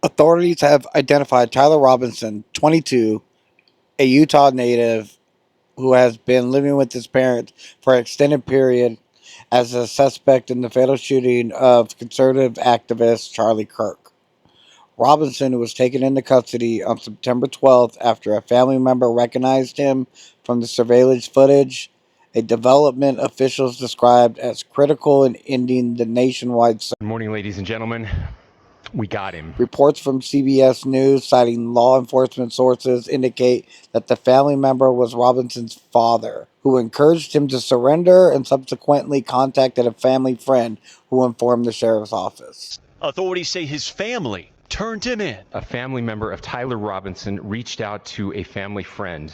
Authorities have identified Tyler Robinson, 22, a Utah native who has been living with his parents for an extended period, as a suspect in the fatal shooting of conservative activist Charlie Kirk. Robinson was taken into custody on September 12th after a family member recognized him from the surveillance footage, a development officials described as critical in ending the nationwide search. Good morning, ladies and gentlemen. We got him. Reports from CBS News citing law enforcement sources indicate that the family member was Robinson's father, who encouraged him to surrender and subsequently contacted a family friend who informed the sheriff's office. Authorities say his family turned him in. A family member of Tyler Robinson reached out to a family friend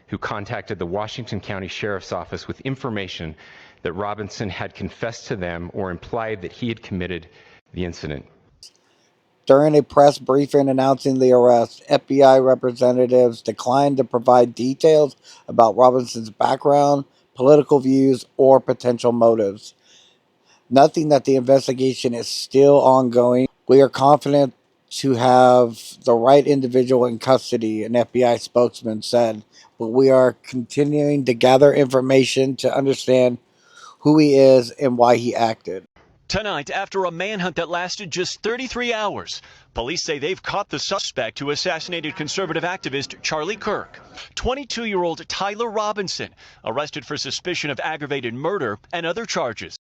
who contacted the Washington County Sheriff's Office with information that Robinson had confessed to them or implied that he had committed the incident. During a press briefing announcing the arrest, FBI representatives declined to provide details about Robinson's background, political views, or potential motives. Noting that the investigation is still ongoing, we are confident to have the right individual in custody, an FBI spokesman said, but we are continuing to gather information to understand who he is and why he acted. Tonight, after a manhunt that lasted just 33 hours, police say they've caught the suspect who assassinated conservative activist Charlie Kirk. 22-year-old Tyler Robinson, arrested for suspicion of aggravated murder and other charges.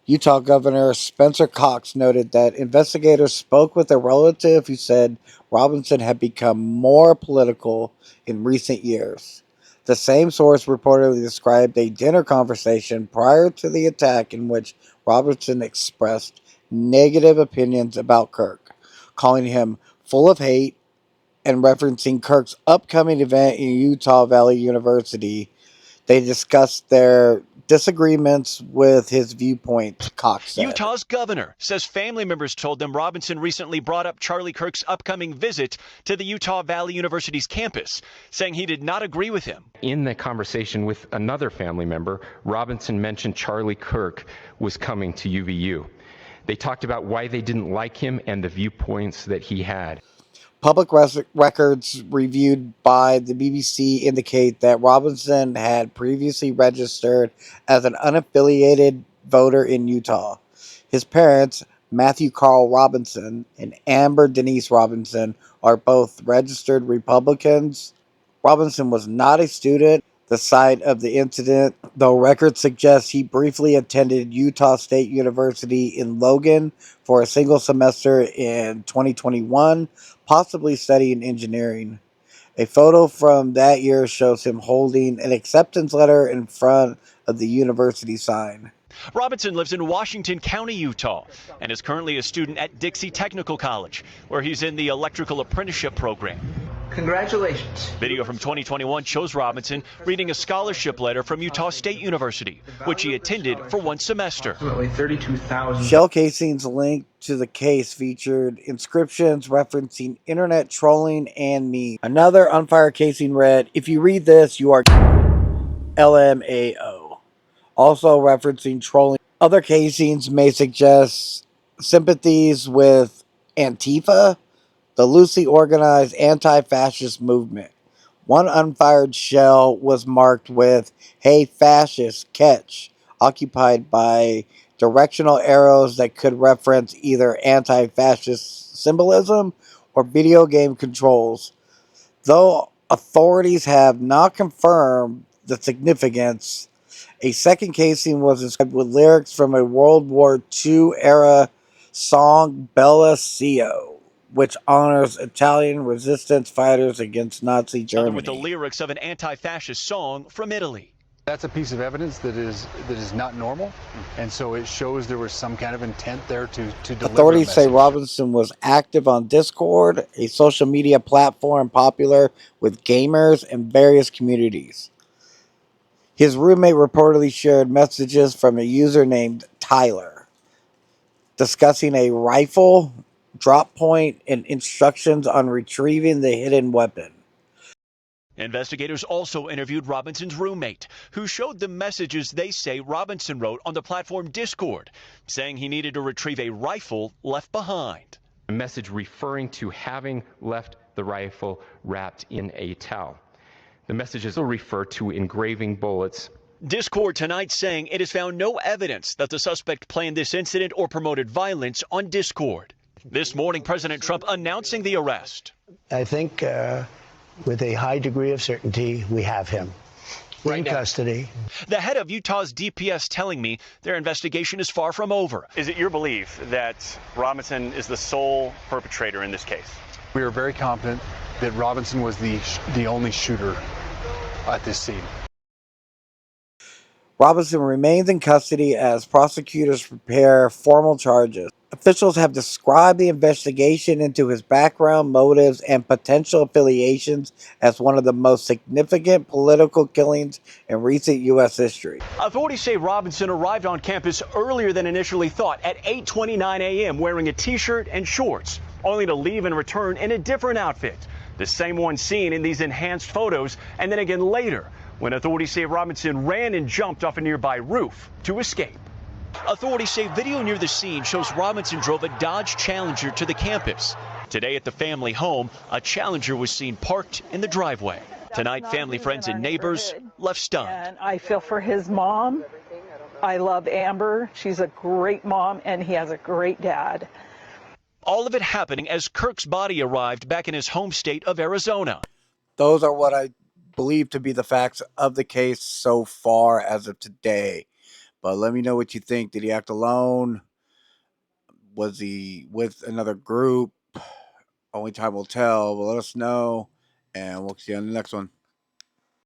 Utah Governor Spencer Cox noted that investigators spoke with a relative who said Robinson had become more political in recent years. The same source reportedly described a dinner conversation prior to the attack in which Robinson expressed negative opinions about Kirk, calling him full of hate and referencing Kirk's upcoming event in Utah Valley University. They discussed their disagreements with his viewpoints, Cox said. Utah's governor says family members told them Robinson recently brought up Charlie Kirk's upcoming visit to the Utah Valley University's campus, saying he did not agree with him. In the conversation with another family member, Robinson mentioned Charlie Kirk was coming to UVU. They talked about why they didn't like him and the viewpoints that he had. Public records reviewed by the BBC indicate that Robinson had previously registered as an unaffiliated voter in Utah. His parents, Matthew Carl Robinson and Amber Denise Robinson, are both registered Republicans. Robinson was not a student at the site of the incident, though records suggest he briefly attended Utah State University in Logan for a single semester in 2021, possibly studying engineering. A photo from that year shows him holding an acceptance letter in front of the university sign. Robinson lives in Washington County, Utah, and is currently a student at Dixie Technical College, where he's in the electrical apprenticeship program. Congratulations. Video from 2021 shows Robinson reading a scholarship letter from Utah State University, which he attended for one semester. Approximately 32,000. Shell casings linked to the case featured inscriptions referencing internet trolling and memes. Another unfired casing read, "If you read this, you are LMAO." Also referencing trolling. Other casings may suggest sympathies with Antifa, the loosely organized anti-fascist movement. One unfired shell was marked with "Hey Fascists, Catch," occupied by directional arrows that could reference either anti-fascist symbolism or video game controls. Though authorities have not confirmed the significance, a second casing was inscribed with lyrics from a World War II era song, Bella Cio, which honors Italian resistance fighters against Nazi Germany. With the lyrics of an anti-fascist song from Italy. That's a piece of evidence that is not normal, and so it shows there was some kind of intent there to deliver. Authorities say Robinson was active on Discord, a social media platform popular with gamers and various communities. His roommate reportedly shared messages from a user named Tyler, discussing a rifle, drop point, and instructions on retrieving the hidden weapon. Investigators also interviewed Robinson's roommate, who showed them messages they say Robinson wrote on the platform Discord, saying he needed to retrieve a rifle left behind. a message referring to having left the rifle wrapped in a towel. The messages will refer to engraving bullets. Discord tonight saying it has found no evidence that the suspect planned this incident or promoted violence on Discord. This morning, President Trump announcing the arrest. I think with a high degree of certainty, we have him in custody. The head of Utah's DPS telling me their investigation is far from over. Is it your belief that Robinson is the sole perpetrator in this case? We are very confident that Robinson was the only shooter at this scene. Robinson remains in custody as prosecutors prepare formal charges. Officials have described the investigation into his background, motives, and potential affiliations as one of the most significant political killings in recent U.S. history. Authorities say Robinson arrived on campus earlier than initially thought at 8:29 a.m. wearing a t-shirt and shorts, only to leave and return in a different outfit. The same one seen in these enhanced photos, and then again later, when authorities say Robinson ran and jumped off a nearby roof to escape. Authorities say video near the scene shows Robinson drove a Dodge Challenger to the campus. Today at the family home, a Challenger was seen parked in the driveway. Tonight, family, friends, and neighbors left stunned. And I feel for his mom. I love Amber. She's a great mom, and he has a great dad. All of it happening as Kirk's body arrived back in his home state of Arizona. Those are what I believe to be the facts of the case so far as of today. But let me know what you think. Did he act alone? Was he with another group? Only time will tell. But let us know, and we'll see you on the next one.